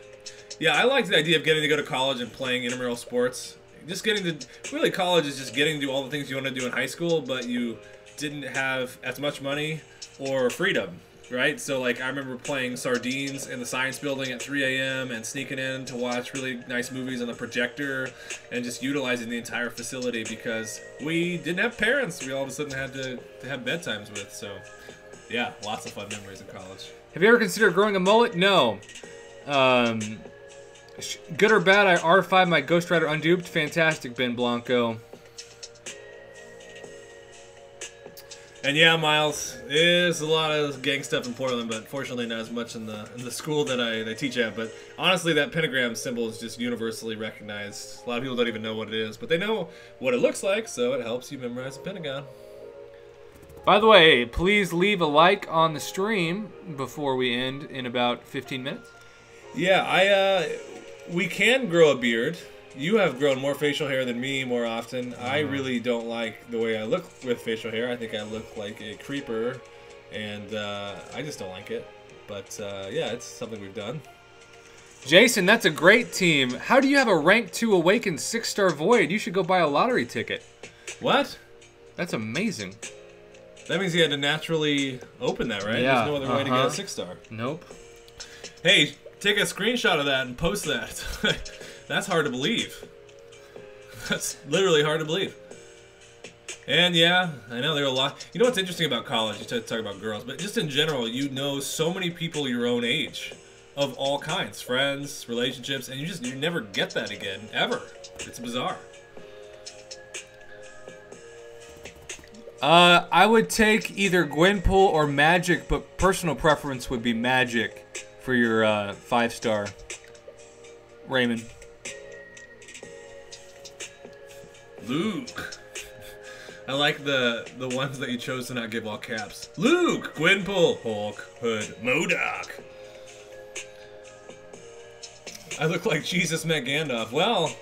Yeah, I liked the idea of getting to go to college and playing intramural sports. Just getting to, really college is just getting to do all the things you want to do in high school, but you didn't have as much money or freedom, right? So like I remember playing sardines in the science building at 3 a.m. and sneaking in to watch really nice movies on the projector and just utilizing the entire facility because we didn't have parents we all of a sudden had to have bedtimes with. So yeah, lots of fun memories in college. Have you ever considered growing a mullet? No. Good or bad, I R5 my Ghost Rider unduped. Fantastic, Ben Blanco. And yeah, Miles, there's a lot of gang stuff in Portland, but fortunately not as much in the school that I teach at. But honestly, that pentagram symbol is just universally recognized. A lot of people don't even know what it is, but they know what it looks like, so it helps you memorize the pentagon. By the way, please leave a like on the stream before we end in about 15 minutes. Yeah, we can grow a beard. You have grown more facial hair than me more often. I really don't like the way I look with facial hair. I think I look like a creeper, and I just don't like it. But yeah, it's something we've done. Jason, that's a great team. How do you have a rank 2 Awakened 6-star Void? You should go buy a lottery ticket. What? That's amazing. That means you had to naturally open that, right? Yeah, There's no other way to get a 6-star. Nope. Hey, take a screenshot of that and post that. That's hard to believe. That's literally hard to believe. And yeah, I know there are a lot. You know what's interesting about college? You talk about girls, but just in general, you know so many people your own age, of all kinds, friends, relationships, and you never get that again ever. It's bizarre. I would take either Gwenpool or Magic, but personal preference would be Magic for your 5-star. Raymond. Luke. I like the ones that you chose to not give all caps. Luke, Gwenpool, Hulk, Hood, MODOK. I look like Jesus met Gandalf. Well,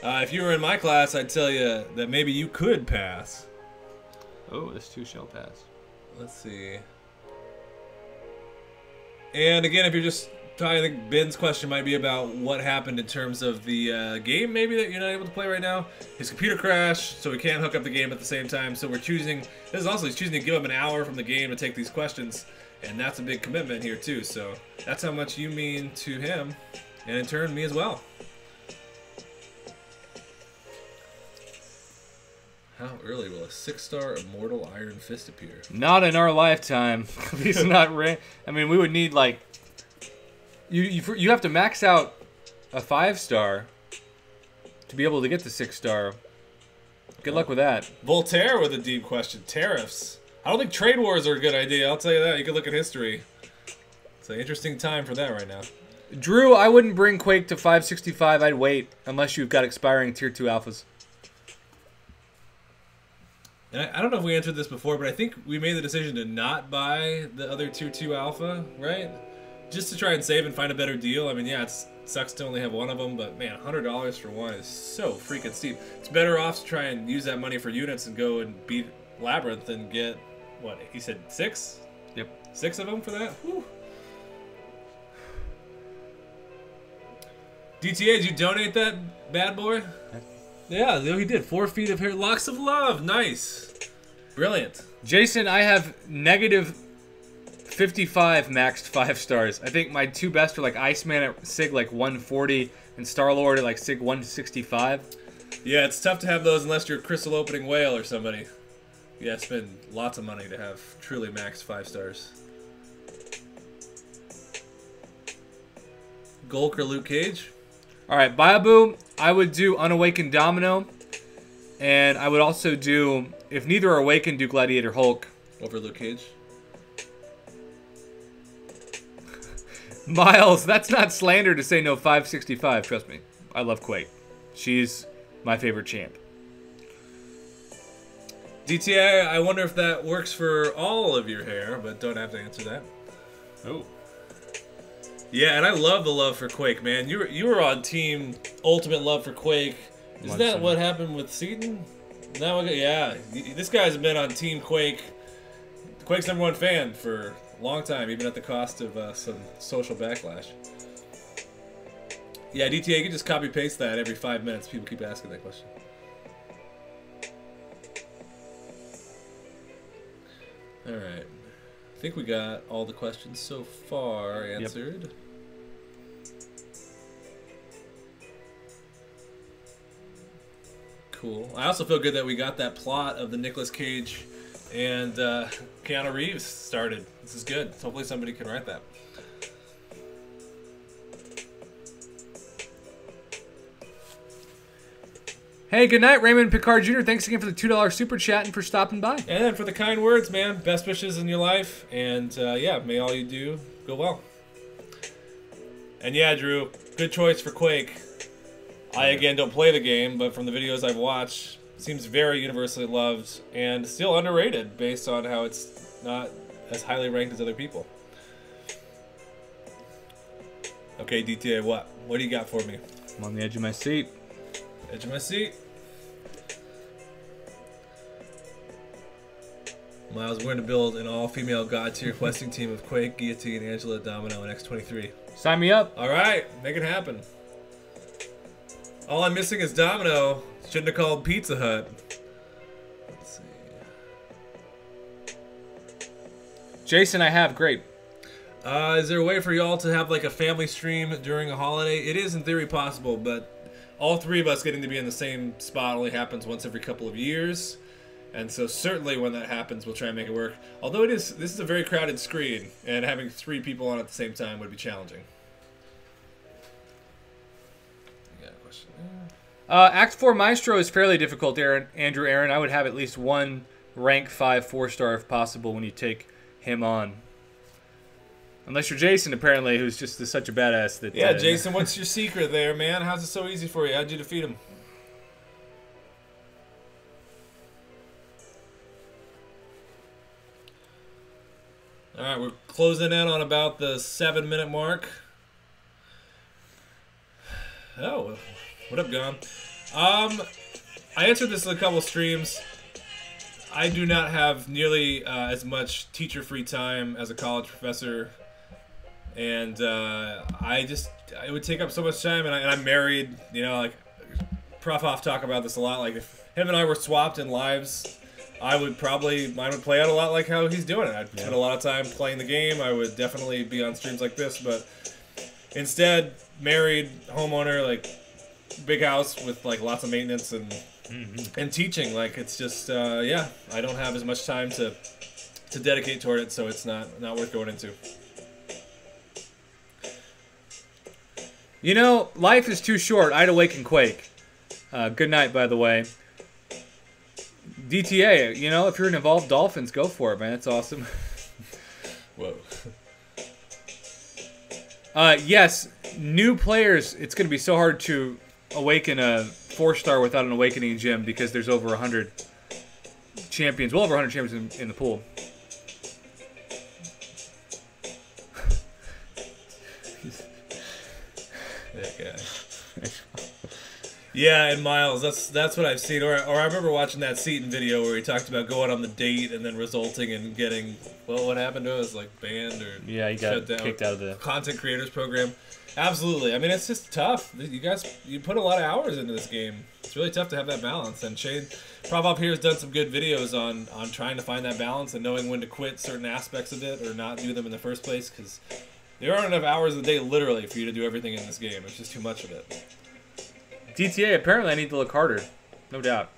if you were in my class, I'd tell you that maybe you could pass. Oh, this too shall pass. Let's see. And again, if you're just... I think Ben's question might be about what happened in terms of the game, maybe, that you're not able to play right now. His computer crashed, so we can't hook up the game at the same time. So we're choosing... This is also, he's choosing to give him an hour from the game to take these questions. And that's a big commitment here, too. So that's how much you mean to him. And in turn, me as well. How early will a 6-star Immortal Iron Fist appear? Not in our lifetime. At least not Ray. I mean, we would need, like... You have to max out a 5-star to be able to get the 6-star. Good luck with that. Voltaire with a deep question. Tariffs. I don't think trade wars are a good idea. I'll tell you that. You can look at history. It's an interesting time for that right now. Drew, I wouldn't bring Quake to 565. I'd wait unless you've got expiring Tier 2 alphas. And I don't know if we answered this before, but I think we made the decision to not buy the other Tier 2 alpha, right? Just to try and save and find a better deal. I mean, yeah, it sucks to only have one of them, but man, $100 for one is so freaking steep. It's better off to try and use that money for units and go and beat Labyrinth and get, what, he said 6? Yep. 6 of them for that? Whew. DTA, did you donate that bad boy? Yeah, he did. 4 feet of hair. Locks of love. Nice. Brilliant. Jason, I have negative 55 maxed 5-stars. I think my 2 best are like Iceman at Sig like 140 and Star-Lord at like Sig 165. Yeah, it's tough to have those unless you're Crystal Opening Whale or somebody. Yeah, spend lots of money to have truly maxed 5-stars. Gulk or Luke Cage? Alright, Bayabu, I would do Unawakened Domino. And I would also do, if neither are awakened, do Gladiator Hulk. Over Luke Cage? Miles, that's not slander to say no 565. Trust me. I love Quake. She's my favorite champ. DTA, I wonder if that works for all of your hair, but don't have to answer that. Oh. Yeah, and I love the love for Quake, man. You were on Team Ultimate Love for Quake. Isn't that what happened with Seaton? Yeah, this guy's been on Team Quake. Quake's #1 fan for a long time, even at the cost of some social backlash. Yeah, DTA, you can just copy-paste that every 5 minutes. People keep asking that question. Alright. I think we got all the questions so far answered. Yep. Cool. I also feel good that we got that plot of the Nicolas Cage and Keanu Reeves started. This is good. Hopefully somebody can write that. Hey, good night, Raymond Picard Jr. Thanks again for the $2 super chat and for stopping by. And for the kind words, man. Best wishes in your life. And, yeah, may all you do go well. And, yeah, Drew, good choice for Quake. I, again, don't play the game, but from the videos I've watched, seems very universally loved and still underrated based on how it's not as highly ranked as other people. Okay, DTA, what? What do you got for me? I'm on the edge of my seat. Edge of my seat. Miles, we're going to build an all-female god-tier questing team of Quake, Guillotine, Angela, Domino, and X23. Sign me up. All right, make it happen. All I'm missing is Domino. Shouldn't have called Pizza Hut. Let's see. Jason, I have. Great. Is there a way for y'all to have like a family stream during a holiday? It is in theory possible, but all three of us getting to be in the same spot only happens once every couple of years. And so certainly when that happens, we'll try and make it work. Although this is a very crowded screen, and having 3 people on at the same time would be challenging. You got a question there? Act 4 Maestro is fairly difficult, Andrew Aaron. I would have at least one rank 5 4-star if possible when you take him on. Unless you're Jason, apparently, who's just such a badass. That yeah, Jason, what's your secret there, man? How's it so easy for you? How'd you defeat him? All right, we're closing in on about the 7-minute mark. Oh, what up, Gom? I answered this in a couple streams. I do not have nearly as much teacher free time as a college professor, and it would take up so much time. And I'm married, you know. Like Prof Hoff talk about this a lot. Like if him and I were swapped in lives, mine would play out a lot like how he's doing it. I'd spend a lot of time playing the game. I would definitely be on streams like this, but instead, married, homeowner, like big house with like lots of maintenance and teaching. Like it's just yeah, I don't have as much time to dedicate toward it, so it's not worth going into. You know, life is too short. I'd awaken Quake. Good night, by the way. DTA, you know, if you're an Evolved Dolphins, go for it, man. That's awesome. Whoa. Yes, new players, it's going to be so hard to awaken a 4-star without an awakening gem because there's over 100 champions. Well over 100 champions in the pool. That guy. Yeah, and Miles, that's what I've seen. Or I remember watching that Seaton video where he talked about going on the date and then resulting in getting, well, what happened to us, like banned or yeah, he got kicked out of the content creators program. Absolutely. I mean, it's just tough. You put a lot of hours into this game. It's really tough to have that balance. And Shane Prof up here has done some good videos on trying to find that balance and knowing when to quit certain aspects of it or not do them in the first place, because there aren't enough hours in the day literally for you to do everything in this game. It's just too much of it. DTA, apparently I need to look harder. No doubt.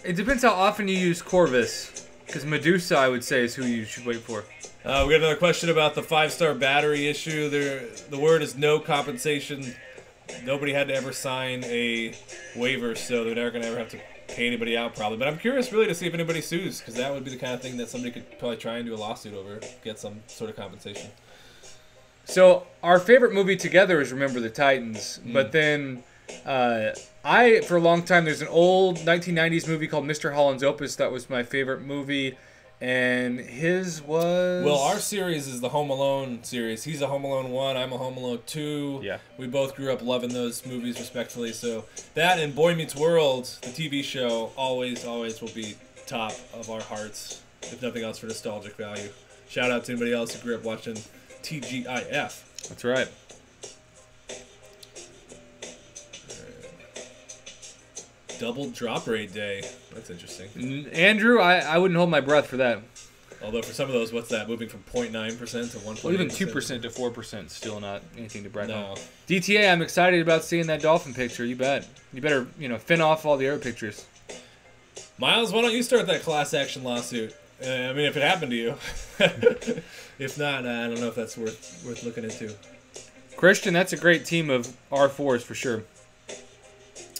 It depends how often you use Corvus. Because Medusa, I would say, is who you should wait for. We got another question about the 5-star battery issue. The word is no compensation. Nobody had to ever sign a waiver, so they're never going to ever have to pay anybody out, probably. But I'm curious, really, to see if anybody sues, because that would be the kind of thing that somebody could probably try and do a lawsuit over, get some sort of compensation. So our favorite movie together is Remember the Titans, but then for a long time, there's an old 1990s movie called Mr. Holland's Opus that was my favorite movie, and his was... Well, our series is the Home Alone series. He's a Home Alone 1, I'm a Home Alone 2. Yeah. We both grew up loving those movies respectfully, so that and Boy Meets World, the TV show, always will be top of our hearts, if nothing else for nostalgic value. Shout out to anybody else who grew up watching TGIF. That's right. Double drop rate day. That's interesting. Andrew, I wouldn't hold my breath for that. Although for some of those, what's that? Moving from 0.9% to 1.8%? Well, even 2% to 4%, still not anything to brag No. on. DTA, I'm excited about seeing that dolphin picture. You bet. You better, fin off all the other pictures. Miles, why don't you start that class action lawsuit? I mean, if it happened to you. If not, I don't know if that's worth looking into. Christian, that's a great team of R4s for sure.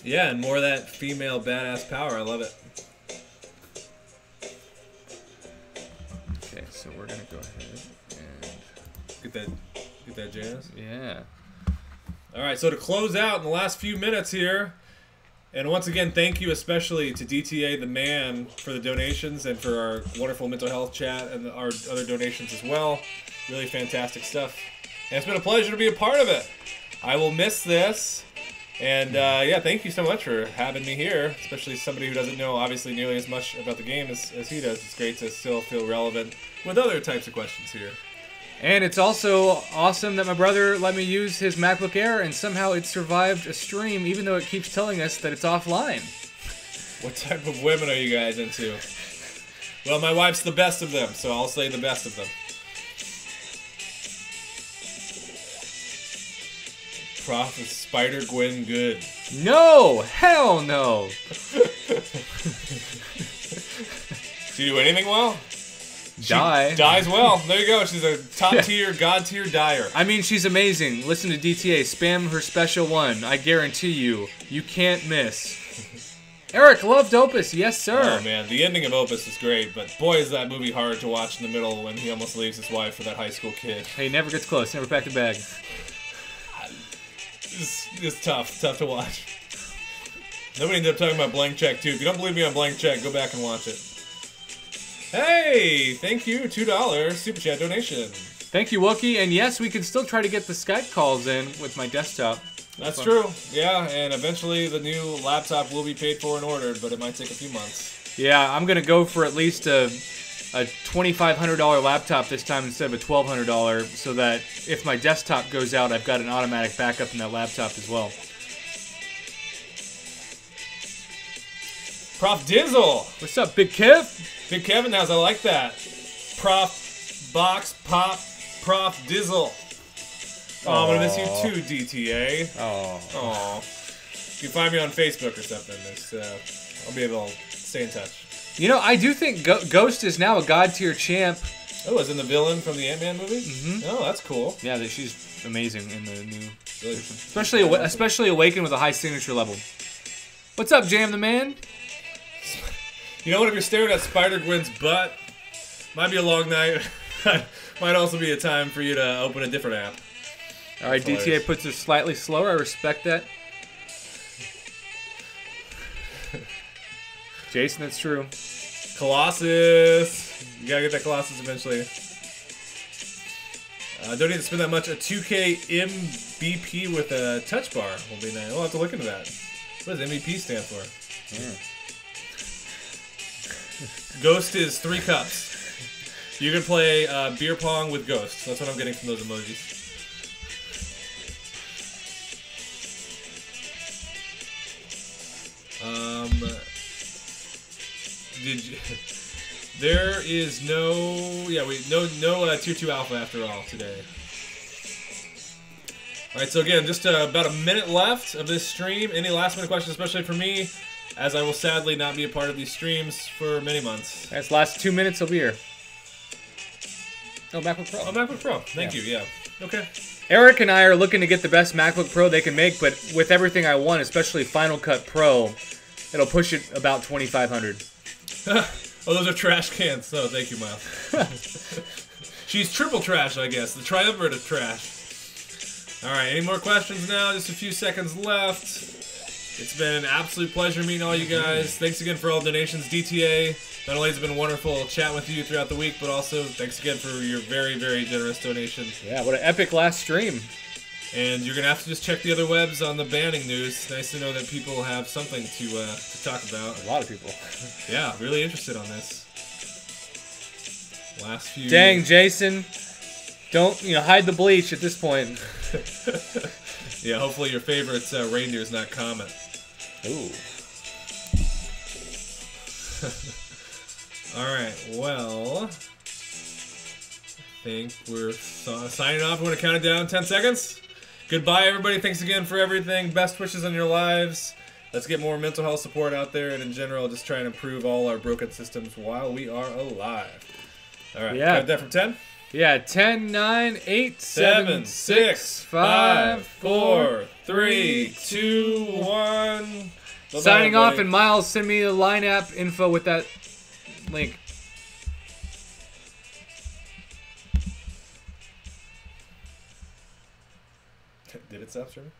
Yeah, and more of that female badass power. I love it. Okay, so we're gonna go ahead and Get that jazz. yeah. All right, so to close out in the last few minutes here, and once again, thank you especially to DTA the man for the donations and for our wonderful mental health chat and our other donations as well. Really fantastic stuff. And it's been a pleasure to be a part of it. I will miss this. And yeah, thank you so much for having me here, especially somebody who doesn't know obviously nearly as much about the game as he does. It's great to still feel relevant with other types of questions here. And it's also awesome that my brother let me use his MacBook Air and somehow it survived a stream even though it keeps telling us that it's offline. What type of women are you guys into? Well, my wife's the best of them, so I'll say the best of them. Prof is Spider-Gwen good. No! Hell no! Does she do anything well? Die. Dies well. There you go. She's a top tier, god tier dyer. I mean, she's amazing. Listen to DTA. Spam her special one. I guarantee you, you can't miss. Eric loved Opus. Yes, sir. Oh, man. The ending of Opus is great, but boy, is that movie hard to watch in the middle when he almost leaves his wife for that high school kid. Hey, never gets close. Never packed a bag. It's tough to watch. Nobody ended up talking about Blank Check, too. If you don't believe me on Blank Check, go back and watch it. Hey, thank you, $2 Super Chat donation. Thank you, Wookie. And yes, we can still try to get the Skype calls in with my desktop. That's true. Yeah, and eventually the new laptop will be paid for and ordered, but it might take a few months. Yeah, I'm going to go for at least a $2,500 laptop this time instead of a $1,200 so that if my desktop goes out, I've got an automatic backup in that laptop as well. Prof Dizzle. What's up, Big Kev? Big Kevin has, I like that. Prof Box Pop Prof Dizzle. Oh, I'm gonna miss you too, DTA. Oh. You can find me on Facebook or something. I'll be able to stay in touch. You know, I do think Ghost is now a god tier champ. Oh, is in the villain from the Ant-Man movie? Mm-hmm. Oh, that's cool. Yeah, she's amazing in the new, Really? especially Awakened with a high signature level. What's up, Jam the Man? You know what? If you're staring at Spider-Gwen's butt, might be a long night. Might also be a time for you to open a different app. All right, That's DTA hilarious. puts it slightly slower. I respect that. Jason, that's true. Colossus. You gotta get that Colossus eventually. Don't need to spend that much. A 2K MVP with a touch bar will be nice. We'll have to look into that. What does MVP stand for? Ghost is 3 cups. You can play beer pong with Ghost. That's what I'm getting from those emojis. Did you? There is no tier 2 alpha after all today. All right, so again, just about a minute left of this stream. Any last minute questions, especially for me, as I will sadly not be a part of these streams for many months. That's last 2 minutes. I'll be here. Oh, MacBook Pro. Oh, MacBook Pro. Thank you. Yeah. Okay. Eric and I are looking to get the best MacBook Pro they can make, but with everything I want, especially Final Cut Pro, it'll push it about $2,500. Oh, those are trash cans. Oh, thank you, Miles. She's triple trash, I guess. The triumvirate of trash. All right, any more questions now? Just a few seconds left. It's been an absolute pleasure meeting all you guys. Thanks again for all the donations. DTA, not only has it been wonderful chatting with you throughout the week, but also thanks again for your very, very generous donation. Yeah, what an epic last stream. And you're going to have to just check the other webs on the banning news. Nice to know that people have something to talk about. A lot of people. Yeah, really interested on this. Last few... Dang, Jason. Don't, hide the bleach at this point. Yeah, hopefully your favorite reindeer is not Comet. Ooh. Alright, well... I think we're signing off. We're going to count it down 10 seconds. Goodbye, everybody. Thanks again for everything. Best wishes on your lives. Let's get more mental health support out there, and in general, just try and improve all our broken systems while we are alive. All right, Yeah. count that from 10. Yeah, 10, 9, 8, 7, 6, 5, 4, 3, 2, 1. Signing off, and Miles, send me the line app info with that link. Did it stop streaming?